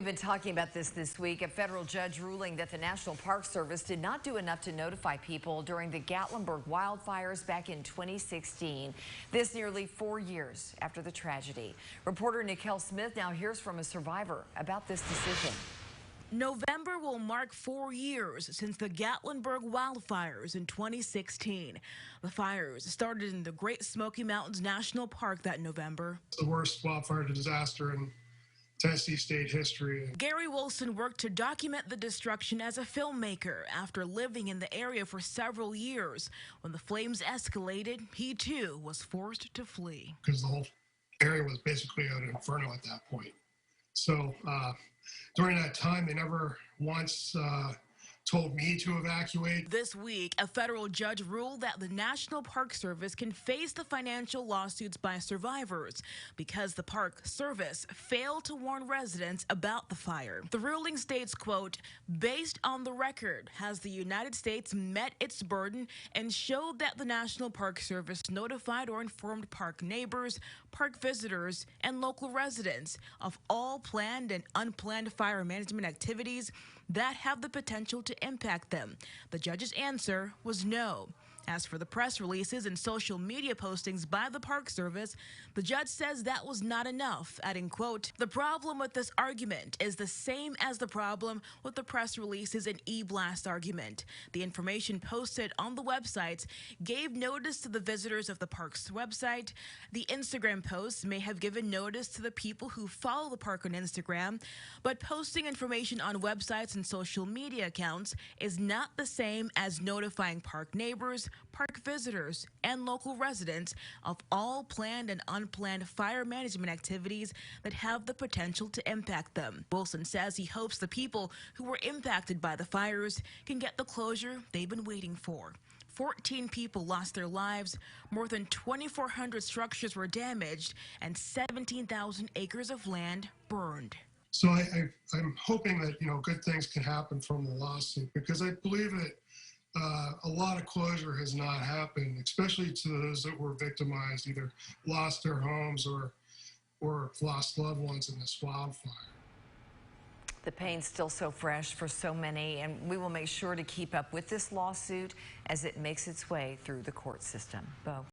We've been talking about this week. A federal judge ruling that the National Park Service did not do enough to notify people during the Gatlinburg wildfires back in 2016. This nearly 4 years after the tragedy. Reporter Nikhil Smith now hears from a survivor about this decision. November will mark 4 years since the Gatlinburg wildfires in 2016. The fires started in the Great Smoky Mountains National Park that November. It's the worst wildfire disaster in Tennessee state history. Gary Wilson worked to document the destruction as a filmmaker after living in the area for several years. When the flames escalated, he too was forced to flee. Because the whole area was basically an inferno at that point. So during that time, they never once told me to evacuate. This week, a federal judge ruled that the National Park Service can face the financial lawsuits by survivors because the Park Service failed to warn residents about the fire. The ruling states, quote, based on the record, has the United States met its burden and showed that the National Park Service notified or informed park neighbors, park visitors, and local residents of all planned and unplanned fire management activities that have the potential to impact them. The judge's answer was no. As for the press releases and social media postings by the Park Service, the judge says that was not enough, adding, quote, the problem with this argument is the same as the problem with the press releases and e-blast argument. The information posted on the websites gave notice to the visitors of the park's website. The Instagram posts may have given notice to the people who follow the park on Instagram, but posting information on websites and social media accounts is not the same as notifying park neighbors, park visitors, and local residents of all planned and unplanned fire management activities that have the potential to impact them. Wilson says he hopes the people who were impacted by the fires can get the closure they've been waiting for. 14 people lost their lives, more than 2,400 structures were damaged, and 17,000 acres of land burned. So I'm hoping that, good things can happen from the lawsuit, because I believe that a lot of closure has not happened, especially to those that were victimized, either lost their homes or lost loved ones in this wildfire. The pain's still so fresh for so many, and we will make sure to keep up with this lawsuit as it makes its way through the court system. Bo.